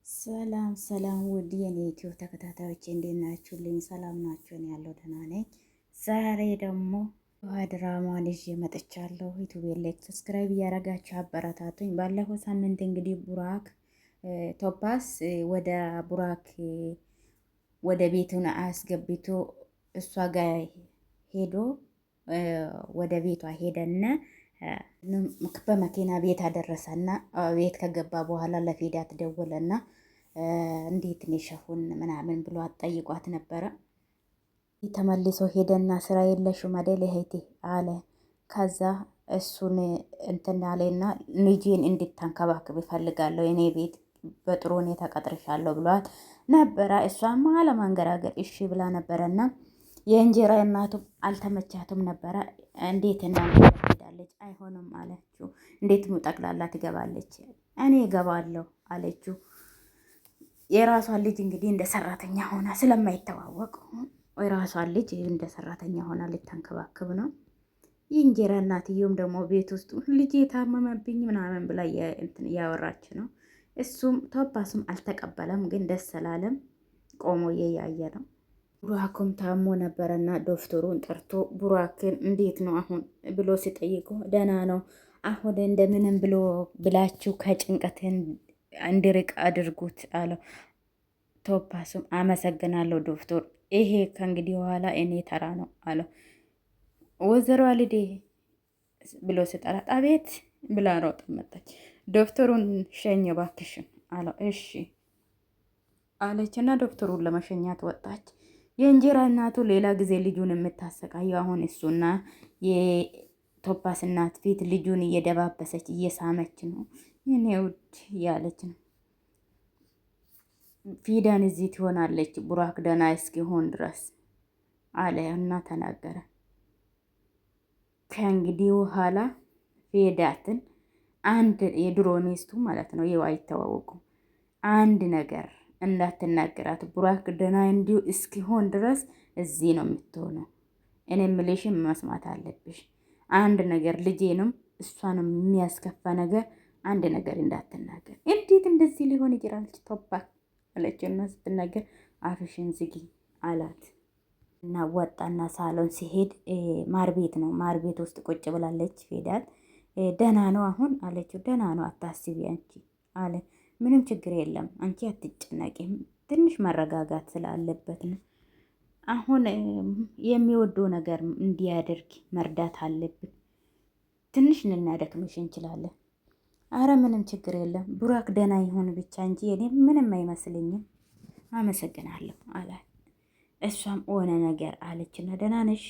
ሰላም ሰላም ውድ የኔ ዩቲዩብ ተከታታዮች እንዴት ናችሁልኝ? ሰላም ናችሁን? ያለው ደህና ነኝ። ዛሬ ደግሞ ድራማን ይዤ መጥቻለሁ። ዩቲዩብ ላይክ ሰብስክራይብ እያደረጋችሁ አበረታቱኝ። ባለፈው ሳምንት እንግዲህ ቡራክ ቶፓስ ወደ ቡራክ ወደ ቤቱን አስገብቶ እሷ ጋር ሄዶ ወደ ቤቷ ሄደና በመኪና ቤት አደረሰና ቤት ከገባ በኋላ ለፌዳት ደወለና እንዴት ነሽሁን ምናምን ብሎ አጠይቋት ነበረ። ተመልሶ ሄደና ስራ የለሽም አይደል እህቴ አለ። ከዛ እሱን እንትን አለና ልጄን እንድታንከባክብ ይፈልጋለሁ እኔ ቤት በጥሩ ሁኔታ ቀጥርሻለሁ ብሏት ነበረ። እሷማ አለማንገራገር እሺ ብላ ነበረና የእንጀራ እናቱም አልተመቻትም ነበረ። እንዴት እናንተ ትሄዳለች? አይሆንም አለችው። እንዴት ጠቅላላ ትገባለች? እኔ እገባለሁ አለችው። የራሷን ልጅ እንግዲህ እንደ ሰራተኛ ሆና ስለማይተዋወቅ የራሷን ልጅ እንደ ሰራተኛ ሆና ልታንከባክብ ነው። የእንጀራ እናትየውም ደግሞ ቤት ውስጥ ልጅ የታመመብኝ ምናምን ብላ እያወራች ነው። እሱም ቶፓስም አልተቀበለም፣ ግን ደስ አላለም። ቆሞ እያየ ነው። ቡራክም ታሞ ነበረና ዶክተሩን ጠርቶ ቡራክን እንዴት ነው አሁን ብሎ ሲጠይቁ ደህና ነው አሁን እንደምንም ብሎ ብላችሁ ከጭንቀትን እንዲርቅ አድርጉት አለው። ቶፓስም አመሰግናለሁ ዶክተር፣ ይሄ ከእንግዲህ በኋላ እኔ ተራ ነው አለው። ወይዘሮ አልዴ ብሎ ሲጠራት አቤት ብላ ሮጥ መጣች። ዶክተሩን ሸኝ እባክሽን አለው። እሺ አለችና ዶክተሩን ለመሸኛት ወጣች። የእንጀራ እናቱ ሌላ ጊዜ ልጁን የምታሰቃየው አሁን እሱና የቶፓስ እናት ፊት ልጁን እየደባበሰች እየሳመች ነው። የኔ ውድ ያለች ነው። ፊዳን እዚህ ትሆናለች ቡራክ ደህና እስኪሆን ድረስ አለ እና ተናገረ። ከእንግዲህ በኋላ ፌዳትን አንድ የድሮ ሚስቱ ማለት ነው ይኸው አይተዋወቁም። አንድ ነገር እንዳትናገራት ቡራክ ደህና እንዲሁ እስኪሆን ድረስ እዚህ ነው የምትሆነው። እኔ ምልሽን መስማት አለብሽ። አንድ ነገር ልጄንም እሷንም የሚያስከፋ ነገር አንድ ነገር እንዳትናገር። እንዴት እንደዚህ ሊሆን ይችላል? ቶፓ አለችና ስትናገር አፍሽን ዝጊ አላት እና ወጣና ሳሎን ሲሄድ ማር ቤት ነው። ማር ቤት ውስጥ ቁጭ ብላለች ፌዳት። ደህና ነው አሁን አለችው። ደህና ነው አታስቢ አንቺ አለ። ምንም ችግር የለም አንቺ አትጨነቂም፣ ትንሽ መረጋጋት ስላለበት ነው። አሁን የሚወደው ነገር እንዲያደርግ መርዳት አለብን። ትንሽ ልናደክምሽ እንችላለን። አረ ምንም ችግር የለም ቡራክ ደህና ይሁን ብቻ እንጂ እኔ ምንም አይመስልኝም፣ አመሰግናለሁ አላት። እሷም ሆነ ነገር አለችና ደህና ነሽ?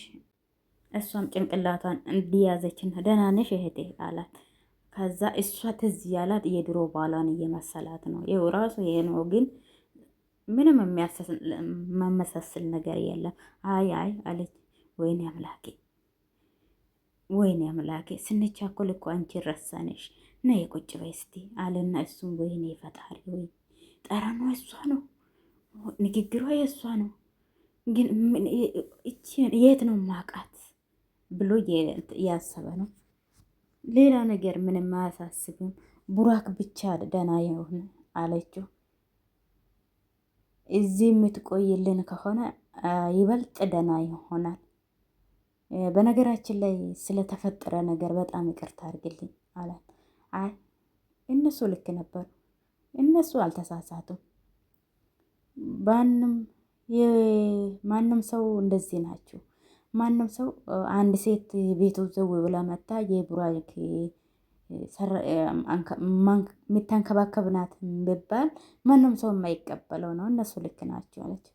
እሷም ጭንቅላቷን እንዲያዘችና ደህና ነሽ እህቴ አላት። ከዛ እሷ ትዝ ያላት የድሮ ባሏን እየመሰላት ነው። ይኸው ራሱ ይሄ ነው፣ ግን ምንም የሚያመሳስል ነገር የለም። አይ አለች። ወይኔ አምላኬ ወይኔ አምላኬ ስንቻኮል እኮ አንቺ ረሳነሽ። ነይ ቁጭ በይ እስቲ አለና እሱም ወይኔ ፈጣሪ ወይ ጠረኗ እሷ ነው፣ ንግግሯ የእሷ ነው፣ ግን የት ነው ማቃት ብሎ እያሰበ ነው። ሌላ ነገር ምንም አያሳስብም፣ ቡራክ ብቻ ደህና ይሁን አለችው። እዚህ የምትቆይልን ከሆነ ይበልጥ ደህና ይሆናል። በነገራችን ላይ ስለተፈጠረ ነገር በጣም ይቅርታ አድርግልኝ አላት። አይ እነሱ ልክ ነበሩ፣ እነሱ አልተሳሳቱም። ማንም ሰው እንደዚህ ናቸው። ማንም ሰው አንድ ሴት ቤቱ ዘው ብላ መታ የቡራክ የምታንከባከብ ናት ቢባል ማንም ሰው የማይቀበለው ነው። እነሱ ልክ ናቸው አለች።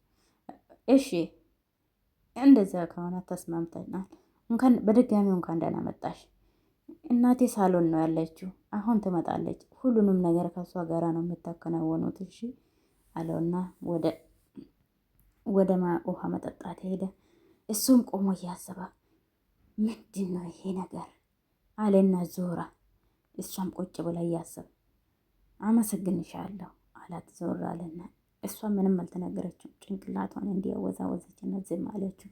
እሺ እንደዛ ከሆነ ተስማምተናል። እንኳን በድጋሚ እንኳን ደህና መጣሽ። እናቴ ሳሎን ነው ያለችው፣ አሁን ትመጣለች። ሁሉንም ነገር ከሷ ጋራ ነው የምታከናወኑት። እሺ አለውና ወደ ውሃ መጠጣት ሄደ። እሱም ቆሞ እያሰባ ምንድን ነው ይሄ ነገር አለና ዞራ። እሷም ቁጭ ብላ እያሰብ አመሰግንሻለሁ አላት። ዞር አለና እሷ ምንም አልተናገረችው። ጭንቅላቷን እንዲያወዛወዘችና ዝም አለችው።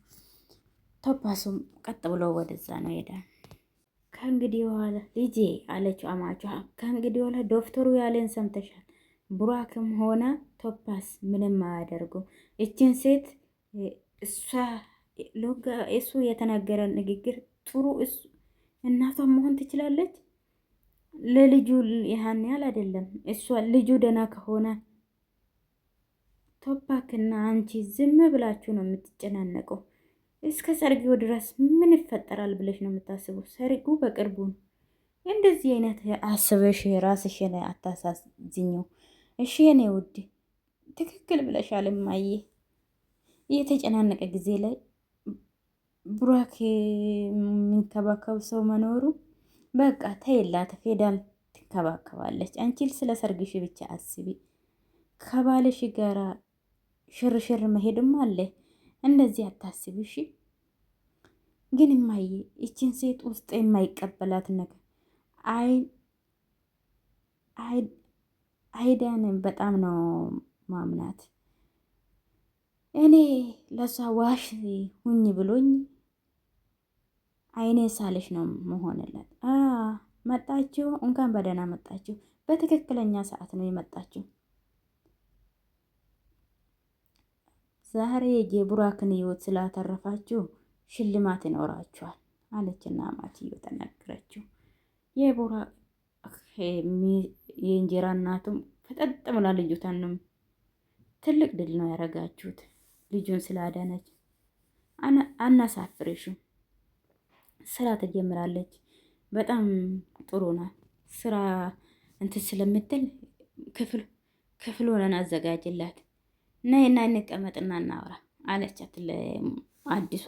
ቶፓሱም ቀጥ ብሎ ወደዛ ነው ሄዳ። ከእንግዲህ በኋላ ልጄ አለችው አማቿ፣ ከእንግዲህ በኋላ ዶክተሩ ያለን ሰምተሻል? ቡራክም ሆነ ቶፓስ ምንም አያደርጉም። እችን ሴት እሷ እሱ የተናገረ ንግግር ጥሩ እሱ እናቷ መሆን ትችላለች። ለልጁ ያህን ያህል አይደለም። እሷ ልጁ ደህና ከሆነ ቶፓክና አንቺ ዝም ብላችሁ ነው የምትጨናነቀው። እስከ ሰርጊው ድረስ ምን ይፈጠራል ብለሽ ነው የምታስበው? ሰርጉ በቅርቡ ነው። እንደዚህ አይነት አስበሽ ራስሽን አታሳዝኘው። እሺ የኔ ውድ ትክክል ብለሻል እማዬ። የተጨናነቀ ጊዜ ላይ ቡራክ የሚንከባከብ ሰው መኖሩ በቃ ተይላት። ፌዳል ትንከባከባለች። አንቺ ስለ ሰርግሽ ብቻ አስቢ። ከባልሽ ጋራ ሽርሽር መሄድም አለ። እንደዚህ አታስቢ እሺ። ግን እማዬ ይችን ሴት ውስጥ የማይቀበላት ነገር አይዳንን በጣም ነው ማምናት። እኔ ለሷ ዋሽ ሁኝ ብሎኝ አይኔ ሳልሽ ነው መሆንለት። መጣችሁ፣ እንኳን በደህና መጣችሁ። በትክክለኛ ሰዓት ነው የመጣችሁ። ዛሬ የቡራክን ህይወት ስላተረፋችሁ ሽልማት ይኖራችኋል አለችና ማትዮ ተናገረችው። የቡራክ የእንጀራ እናቱም ፈጠጥ ብላ ልጁታንም ትልቅ ድል ነው ያደረጋችሁት። ልጁን ስላዳነች አናሳፍርሽም። ስራ ትጀምራለች። በጣም ጥሩ ናት። ስራ እንትን ስለምትል ክፍል ሆነን አዘጋጅላት እና እንቀመጥና እናውራ አለቻት ለአዲሷ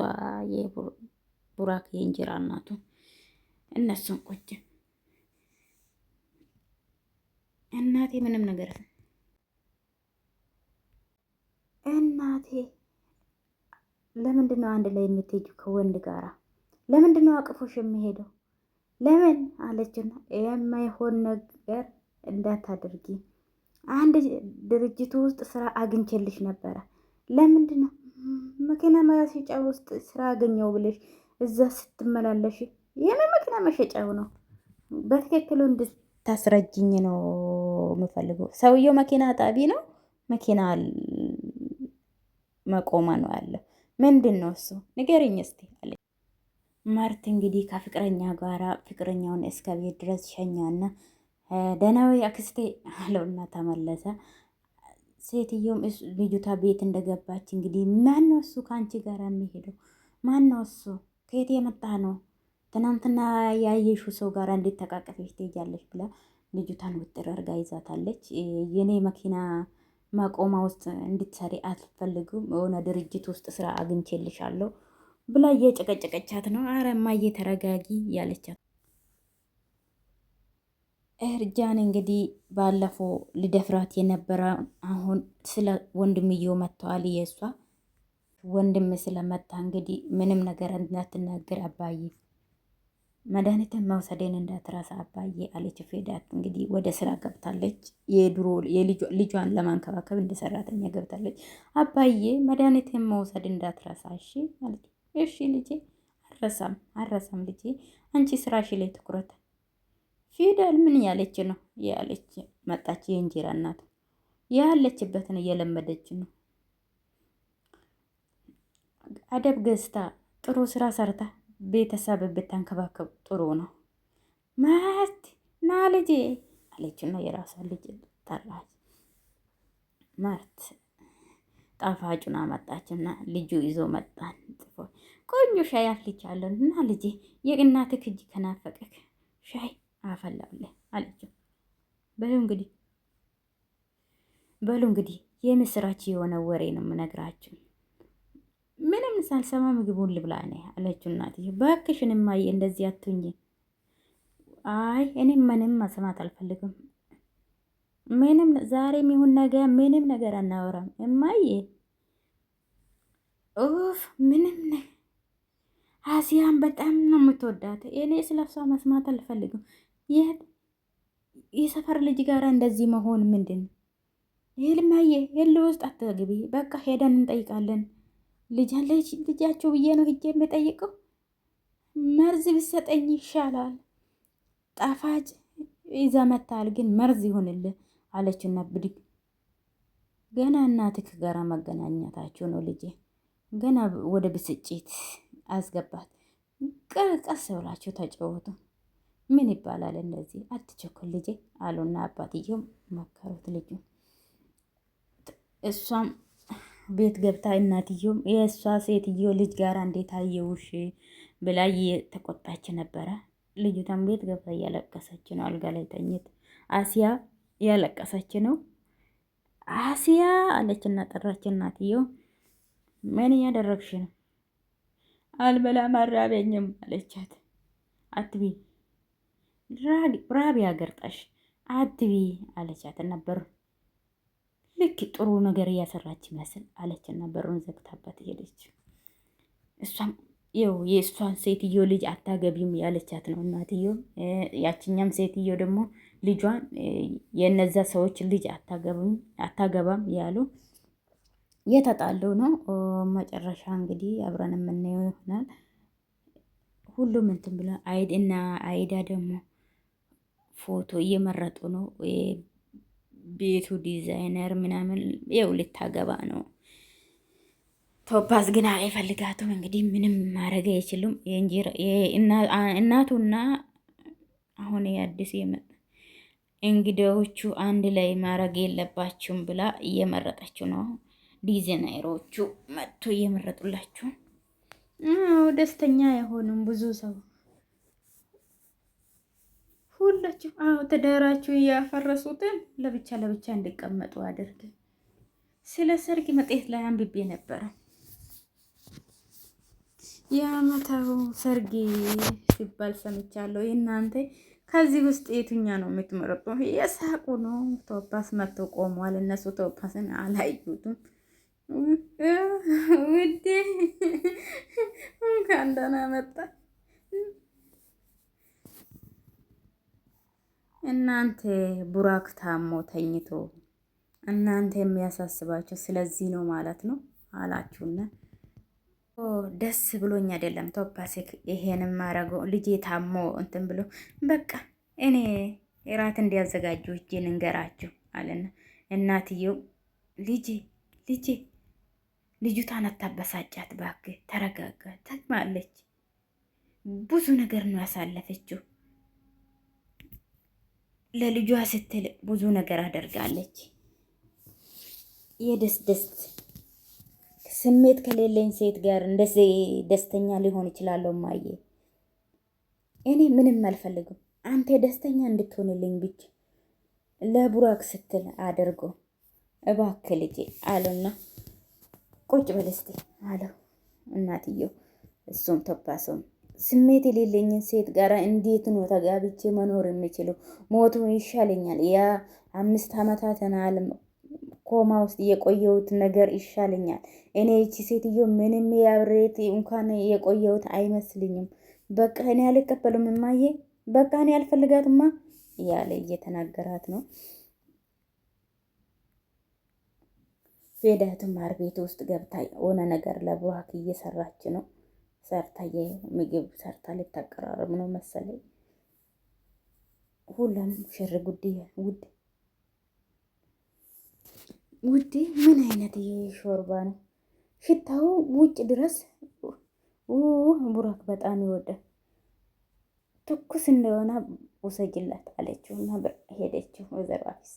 የቡራክ የእንጀራ እናቱ። እነሱን ቁጭ እናቴ ምንም ነገር እናቴ ለምንድን ነው አንድ ላይ የምትሄጂው ከወንድ ጋራ? ለምንድን ነው አቅፎሽ የሚሄደው? ለምን አለችና የማይሆን ነገር እንዳታደርጊ። አንድ ድርጅቱ ውስጥ ስራ አግኝቼልሽ ነበረ። ለምንድን ነው መኪና መሸጫ ውስጥ ስራ አገኘው ብለሽ እዛ ስትመላለሽ? የምን መኪና መሸጫው ነው? በትክክሉ እንድታስረጅኝ ነው የምፈልገው። ሰውየው መኪና ጣቢ ነው፣ መኪና መቆማ ነው ያለው። ምንድን ነው እሱ? ንገሪኝ እስቲ አለ ማርት። እንግዲህ ከፍቅረኛ ጋራ ፍቅረኛውን እስከ ቤት ድረስ ሸኛና ደህናዊ አክስቴ አለውና ተመለሰ። ሴትየውም ልጅቷ ቤት እንደገባች እንግዲህ ማነው እሱ ከአንቺ ጋር የሚሄደው? ማነው እሱ? ከየት የመጣ ነው? ትናንትና ያየሹ ሰው ጋር እንዴት ተቃቀፈች ትሄጃለች? ብላ ልጅቷን ውጥር አድርጋ ይዛታለች። የኔ መኪና ማቆማ ውስጥ እንድትሰሪ አትፈልጉም? የሆነ ድርጅት ውስጥ ስራ አግኝቼልሻለሁ ብላ እየጨቀጨቀቻት ነው። አረ እማዬ ተረጋጊ ያለቻት እርጃን እንግዲህ ባለፈው ልደፍራት የነበረ አሁን ስለ ወንድምየው መጥተዋል። የእሷ ወንድም ስለመጣ እንግዲህ ምንም ነገር እንዳትናገር አባዬ፣ መድኃኒትን መውሰዴን እንዳትረሳ አባዬ አለች። ፌዳት እንግዲህ ወደ ስራ ገብታለች። የድሮ ልጇን ለማንከባከብ እንደ ሰራተኛ ገብታለች። አባዬ መድኃኒትን መውሰድ እንዳትረሳ እሺ አለች። እሺ ልጄ አረሳም ልጄ፣ አንቺ ስራሽ ላይ ትኩረት። ፊደል ምን ያለች ነው ያለች መጣች። የእንጀራ እናት ያለችበትን እየለመደች ነው። አደብ ገዝታ ጥሩ ስራ ሰርታ ቤተሰብ ብታንከባከብ ጥሩ ነው። ማርት ና ልጄ አለችና የራሷን ልጅ ጠራች። ማርት ጣፋጩን አመጣችና ልጁ ይዞ መጣን። ጽፎ ቆንጆ ሻይ አፍልቻለሁ እና ልጄ የእናትህ እጅ ከናፈቀክ ሻይ አፈላልህ አለችው። በሉ እንግዲህ የምስራች የሆነ ወሬ ነው የምነግራችሁ። ምንም ሳልሰማ ምግቡን ልብላ ነው አለችው እናትዬ። እባክሽን እማዬ እንደዚህ አትሁኝ። አይ እኔም ምንም መስማት አልፈልግም። ምንም ዛሬም ይሁን ነገ ምንም ነገር አናወራም እማዬ። ኡፍ ምንም አሲያን በጣም ነው የምትወዳት። እኔ ስለሷ መስማት አልፈልግም። የሰፈር ልጅ ጋር እንደዚህ መሆን ምንድን ነው? ይልማዬ የለ ውስጥ አትግቢ። በቃ ሄደን እንጠይቃለን። ልጃቸው ብዬ ነው ሂጄ የምጠይቀው። መርዝ ብሰጠኝ ይሻላል። ጣፋጭ ይዘህ መታል፣ ግን መርዝ ይሆንልህ። አለችና ብድግ ገና እናትህ ጋር መገናኘታችሁ ነው ልጄ። ገና ወደ ብስጭት አስገባት። ቀስ ብላችሁ ተጫወቱ። ምን ይባላል እንደዚህ አትቸኩል ልጄ አሉና አባትየው መከሩት ልጁ። እሷም ቤት ገብታ እናትየውም የእሷ ሴትዮ ልጅ ጋር እንዴት አየውሽ ብላ እየተቆጣች ነበረ። ልጅቷም ቤት ገብታ እያለቀሰች ነው። አልጋ ላይ ተኝት አሲያ እያለቀሰች ነው። አሲያ አለችና ጠራች። እናትየው ምን እያደረግሽ ነው? አልበላም አራበኝም አለቻት። አትቢ ራቢ አገርጣሽ አትቢ አለቻት ነበር። ልክ ጥሩ ነገር እያሰራች ይመስል አለችና በሩን ዘግታበት ሄደች። እሷም ይኸው የእሷን ሴትዮ ልጅ አታገቢም ያለቻት ነው እናትዮ። ያችኛም ሴትዮ ደግሞ ልጇን የነዛ ሰዎች ልጅ አታገባም ያሉ የተጣሉ ነው። መጨረሻ እንግዲህ አብረን የምናየው ይሆናል። ሁሉም እንትን ብለ እና አይዳ ደግሞ ፎቶ እየመረጡ ነው። ቤቱ ዲዛይነር ምናምን ይኸው ልታገባ ነው። ቶፓዝ ግን አይፈልጋትም። እንግዲህ ምንም ማድረግ አይችሉም። እናቱና አሁን አዲስ የመጣ እንግዳዎቹ አንድ ላይ ማድረግ የለባችሁም ብላ እየመረጠችው ነው። ዲዛይነሮቹ መጥቶ እየመረጡላችሁ ደስተኛ አይሆኑም ብዙ ሰው ሁላችሁ። ትዳራችሁ እያፈረሱትን ለብቻ ለብቻ እንዲቀመጡ አድርግ። ስለ ሰርግ መጽሔት ላይ አንብቤ ነበረ። የአመታው ሰርግ ሲባል ሰምቻለሁ። እናንተ ከዚህ ውስጥ የትኛ ነው የምትመረጡ? የሳቁ ነው። ቶፓስ መጥቶ ቆሟል። እነሱ ቶፓስን አላዩትም። ውዴ እንኳን ደህና መጣ። እናንተ ቡራክ ታሞ ተኝቶ እናንተ የሚያሳስባቸው ስለዚህ ነው ማለት ነው አላችሁና ደስ ብሎኝ አይደለም ቶፓሲክ ይሄንም ማረገው ልጄ ታሞ እንትን ብሎ በቃ እኔ እራት እንዲያዘጋጁ እጄን እንገራችሁ አለና እናትየው ልጄ ልጅቷን አታበሳጫት እባክህ ተረጋጋ። ተግማለች ብዙ ነገር ነው ያሳለፈችው። ለልጇ ስትል ብዙ ነገር አደርጋለች። የደስ ስሜት ከሌለኝ ሴት ጋር እንደዚህ ደስተኛ ሊሆን ይችላል። ማየ እኔ ምንም አልፈልግም። አንተ ደስተኛ እንድትሆንልኝ ብቻ ለቡራክ ስትል አድርጎ እባክህ ልጄ አለና ቁጭ በል እስቲ አለው እናትየው። እሱም ተባሰው ስሜት የሌለኝን ሴት ጋር እንዴት ነው ተጋብቼ መኖር የምችለው? ሞቱ ይሻለኛል። ያ 5 ዓመታትን አለም ኮማ ውስጥ የቆየሁት ነገር ይሻለኛል። እኔ እቺ ሴትዮ ምንም ያብሬት እንኳን የቆየሁት አይመስልኝም። በቃ እኔ አልቀበልም እማዬ፣ በቃ እኔ አልፈልጋትማ እያለ እየተናገራት ነው። ፌዳቱ ማር ቤት ውስጥ ገብታ የሆነ ነገር ለቡራክ እየሰራች ነው። ሰርታ የምግብ ሰርታ ልታቀራረብ ነው መሰለኝ። ሁሉም ሽር ጉድ ውዴ ምን አይነት ሾርባ ነው? ሽታው ውጭ ድረስ ቡራክ በጣም ይወዳል። ትኩስ እንደሆነ ውሰጅላት አለችው እና ሄደችው ወይዘሮ አፊሴ።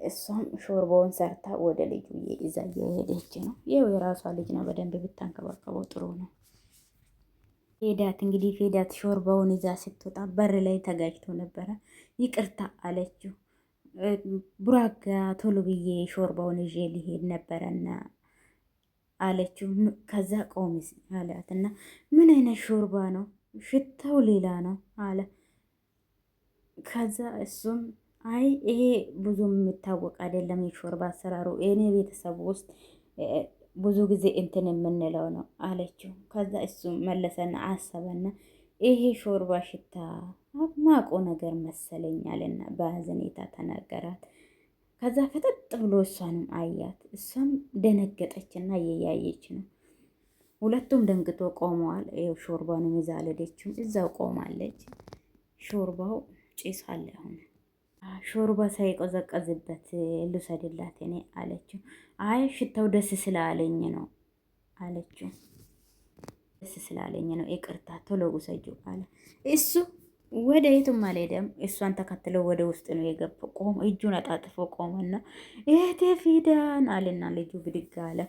እሷም ሾርባውን ሰርታ ወደ ልጁ ይዛ እየሄደች ነው። ይኸው የራሷ ልጅ ነው። በደንብ ብታንከባከበው ጥሩ ነው። ፌዳት እንግዲህ ፌዳት ሾርባውን ይዛ ስትወጣ በር ላይ ተጋጅቶ ነበረ። ይቅርታ አለችው። ቡራክ ቶሎ ብዬ ሾርባውን ይዤ ሊሄድ ነበረና አለችው። ከዛ ቆም አላትና ምን አይነት ሾርባ ነው? ሽታው ሌላ ነው አለ። ከዛ እሱም አይ ይሄ ብዙም የሚታወቅ አይደለም የሾርባ አሰራሩ፣ እኔ ቤተሰብ ውስጥ ብዙ ጊዜ እንትን የምንለው ነው አለችው። ከዛ እሱ መለሰና አሰበና ይሄ ሾርባ ሽታ ማቆ ነገር መሰለኛልና በሀዘኔታ ተናገራት። ከዛ ፈጠጥ ብሎ እሷንም አያት። እሷም ደነገጠችና እየያየች ነው። ሁለቱም ደንግጦ ቆመዋል። ይኸው ሾርባንም ይዛ አልሄደችም፣ እዛው ቆማለች። ሾርባው ጭስ አለ አሁን ሾርባ ሳይቆዘቀዝበት ልውሰድላት እኔ አለችው። አይ ሽታው ደስ ስላለኝ ነው አለችው። ደስ ስላለኝ ነው ይቅርታ፣ ቶሎ ውሰጂው አለ እሱ። ወደ የቱም አልሄደም። እሷን ተከትለው ወደ ውስጥ ነው የገባው። ቆሞ እጁን አጣጥፎ ቆመና እህቴ ፊዳን አለና ልጁ ብድግ አለ።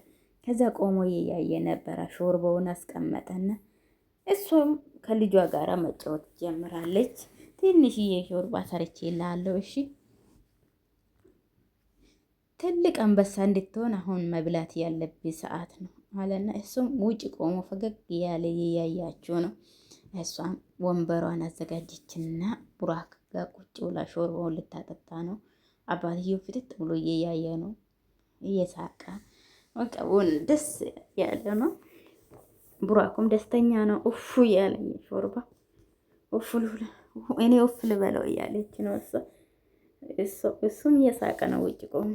ከዛ ቆሞ እያየ ነበረ። ሾርባውን አስቀመጠና እሷም ከልጇ ጋር መጫወት ጀምራለች። ትንሽዬ ሾርባ ሰርቼ እልሃለሁ እሺ። ትልቅ አንበሳ እንድትሆን አሁን መብላት ያለብኝ ሰዓት ነው አለና እሱም ውጭ ቆሞ ፈገግ እያለ እያያችሁ ነው። እሷም ወንበሯን አዘጋጀችና ቡራክ ጋር ቁጭ ብላ ሾርባውን ልታጠጣ ነው። አባትየው ፍጥጥ ብሎ እየያየ ነው፣ እየሳቀ በቃ ደስ ያለ ነው። ቡራኩም ደስተኛ ነው። ኡፉ እያለ ሾርባ ኡፍ እኔ ኡፍ ልበለው እያለች ነው እሱም እየሳቀ ነው ውጭ ቆሞ።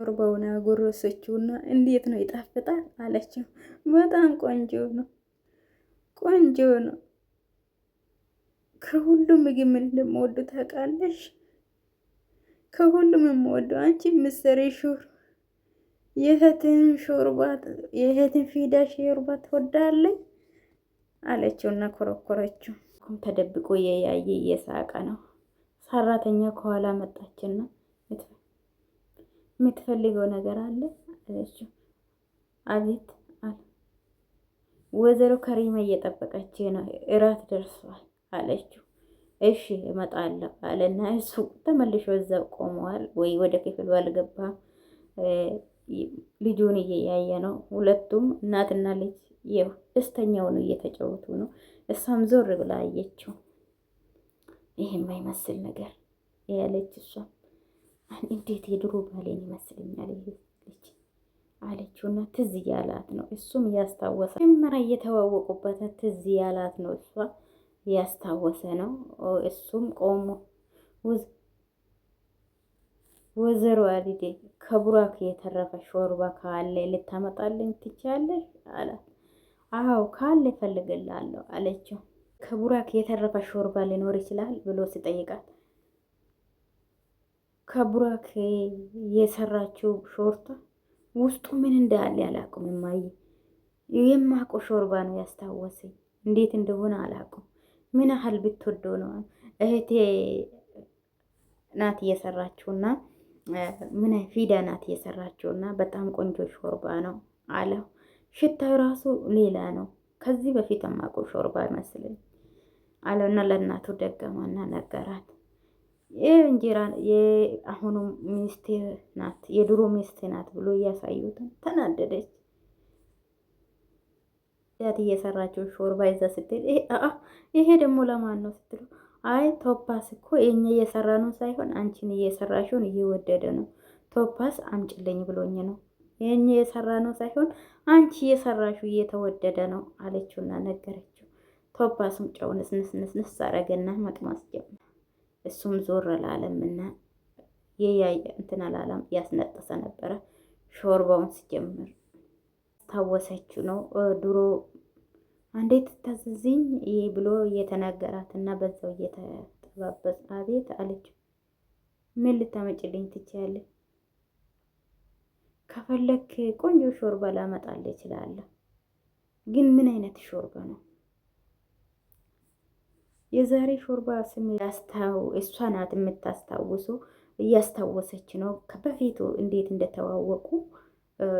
ሾርባውን አጎረሰችውና እንዴት ነው ይጣፍጣል አለችው። በጣም ቆንጆ ነው፣ ቆንጆ ነው። ከሁሉም ምግብ ምን እንደምወዱ ታውቃለሽ? ከሁሉም የምወደው አንቺ ምሰሪ የእህትን ፊዳ ሾርባ ትወዳለች አለችውና ኮረኮረችው። ተደብቆ የያየ እየሳቀ ነው። ሰራተኛ ከኋላ መጣችና የምትፈልገው ነገር አለ አለችው። አቤት አለ። ወይዘሮ ከሪማ እየጠበቀች ነው፣ እራት ደርሷል አለችው። እሺ እመጣለሁ አለና እሱ ተመልሶ እዛው ቆመዋል። ወይ ወደ ክፍሉ አልገባም። ልጁን እየያየ ነው። ሁለቱም እናትና ልጅ ደስተኛው ነው፣ እየተጫወቱ ነው። እሷም ዞር ብላ አየችው። ይሄ የማይመስል ነገር ያለች እሷም እንዴት የድሮ ባሌን ይመስለኛል ልጅ አለችውና ትዝ ያላት ነው። እሱም ያስታወሰ መጀመሪያ እየተዋወቁበት ትዝ ያላት ነው። እሷ ያስታወሰ ነው። እሱም ቆሞ ወይዘሮ አሊዴ ከቡራክ የተረፈ ሾርባ ካለ ልታመጣልኝ ትችያለሽ አላት። አዎ ካለ እፈልግልሃለሁ አለችው። ከቡራክ የተረፈ ሾርባ ሊኖር ይችላል ብሎ ሲጠይቃት ከቡራክ የሰራችው ሾርታ ውስጡ ምን እንዳለ አላውቅም እማዬ፣ የማውቀው ሾርባ ነው ያስታወሰኝ። እንዴት እንደሆነ አላውቅም። ምን ያህል ብትወደው ነው እህቴ ናት እየሰራችውና ምን ፊዳ ናት እየሰራችውና በጣም ቆንጆ ሾርባ ነው አለው። ሽታው ራሱ ሌላ ነው። ከዚህ በፊት የማውቀው ሾርባ አይመስልኝ አለውና ለእናቱ ደገማና ነገራት። እንጀራ የአሁኑ ሚስቴ ናት የድሮ ሚስቴ ናት ብሎ እያሳዩትን ተናደደች። ያት እየሰራችው ሾርባ ይዛ ስትል ይሄ ደግሞ ለማን ነው ስትለው አይ ቶፓስ እኮ የኛ እየሰራ ነው ሳይሆን አንቺን እየሰራሽውን እየወደደ ነው። ቶፓስ አምጭልኝ ብሎኝ ነው። የኛ እየሰራ ነው ሳይሆን አንቺ እየሰራሽው እየተወደደ ነው አለችውና ነገረችው። ቶፓስም ጨው ንስንስንስ አረገና መቅመስ ጀመረ። እሱም ዞር አላለምና የያየ እንትን አላለም፣ ያስነጠሰ ነበረ። ሾርባውን ሲጀምር ታወሰችው ነው ድሮ እንዴት ታዝዝኝ ይሄ ብሎ እየተናገራትና በዛው እየተጠባበስ አቤት አለችው። ምን ልታመጭልኝ ትችያለሽ? ከፈለክ ቆንጆ ሾርባ ላመጣልህ እችላለሁ። ግን ምን አይነት ሾርባ ነው? የዛሬ ሾርባ ስም እሷ ናት የምታስታውሱ፣ እያስታወሰች ነው በፊቱ እንዴት እንደተዋወቁ።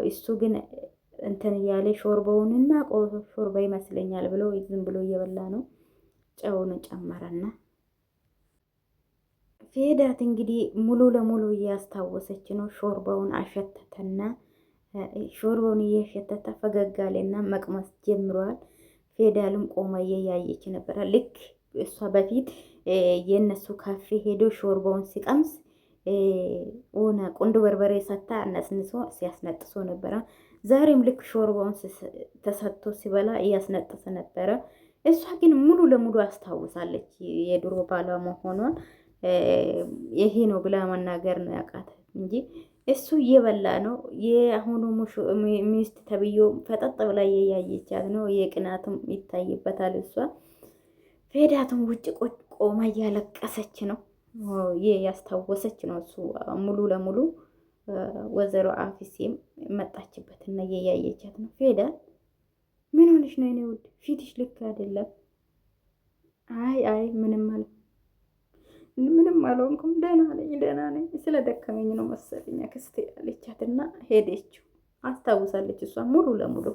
እሱ ግን እንትን እያለ ሾርባውንና ሾርባ ይመስለኛል ብሎ ዝም ብሎ እየበላ ነው። ጨውን ጨመረና ፌዳት እንግዲህ ሙሉ ለሙሉ እያስታወሰች ነው። ሾርባውን አሸተተና ሾርባውን እየሸተተ ፈገግ አለና መቅመስ ጀምሯል። ፌዳልም ቆማ እያየች ነበረ። ልክ እሷ በፊት የእነሱ ካፌ ሄዶ ሾርባውን ሲቀምስ ሆነ ቁንዶ በርበሬ ሰታ አነስንሶ ሲያስነጥሶ ነበረ። ዛሬም ልክ ሾርባውን ተሰጥቶ ሲበላ እያስነጠሰ ነበረ። እሷ ግን ሙሉ ለሙሉ አስታውሳለች የድሮ ባሏ መሆኗን። ይሄ ነው ብላ መናገር ነው ያቃተ እንጂ እሱ እየበላ ነው። የአሁኑ ሚስት ተብዮ ፈጠጥ ብላ እያየቻት ነው። የቅናትም ይታይበታል። እሷ ፌዳትም ውጭ ቆማ እያለቀሰች ነው። ያስታወሰች ነው እሱ ሙሉ ለሙሉ ወይዘሮ አፊሴም መጣችበት እና እያየቻት ነው። ፌዳት ምን ሆነሽ ነው የኔ ውድ? ፊትሽ ልክ አይደለም። አይ ምንም አልሆንኩም፣ ደህና ነኝ። ስለደከመኝ ነው መሰለኝ አክስቴ አለቻት እና ሄደችው። አስታውሳለች እሷ ሙሉ ለሙሉ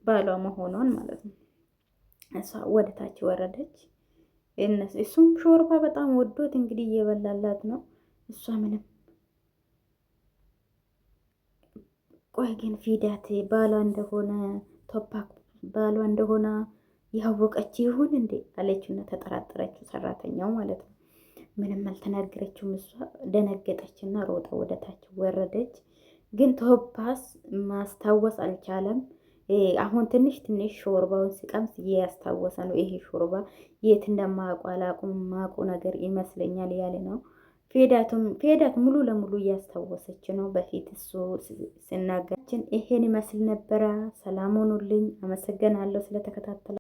ባሏ መሆኗን ማለት ነው። እሷ ወደ ታች ወረደች። እሱም ሾርባ በጣም ወዶት እንግዲህ እየበላላት ነው። እሷ ምንም። ቆይ ግን ፊዳት ባሏ እንደሆነ ቶፓክ ባሏ እንደሆነ ያወቀች ይሁን እንዴ አለችና ተጠራጠረችው፣ ሰራተኛው ማለት ነው። ምንም አልተናገረችውም። እሷ ደነገጠችና ሮጣ ወደ ታች ወረደች። ግን ቶፓስ ማስታወስ አልቻለም። አሁን ትንሽ ሾርባውን ሲቀምስ እያስታወሰ ነው። ይሄ ሾርባ የት እንደማያውቁ አላውቅም፣ ማቁ ነገር ይመስለኛል ያለ ነው። ፌዳት ሙሉ ለሙሉ እያስታወሰች ነው። በፊት እሱ ሲናገራችን ይሄን ይመስል ነበረ። ሰላም ሆኑልኝ። አመሰግናለሁ ስለተከታተለ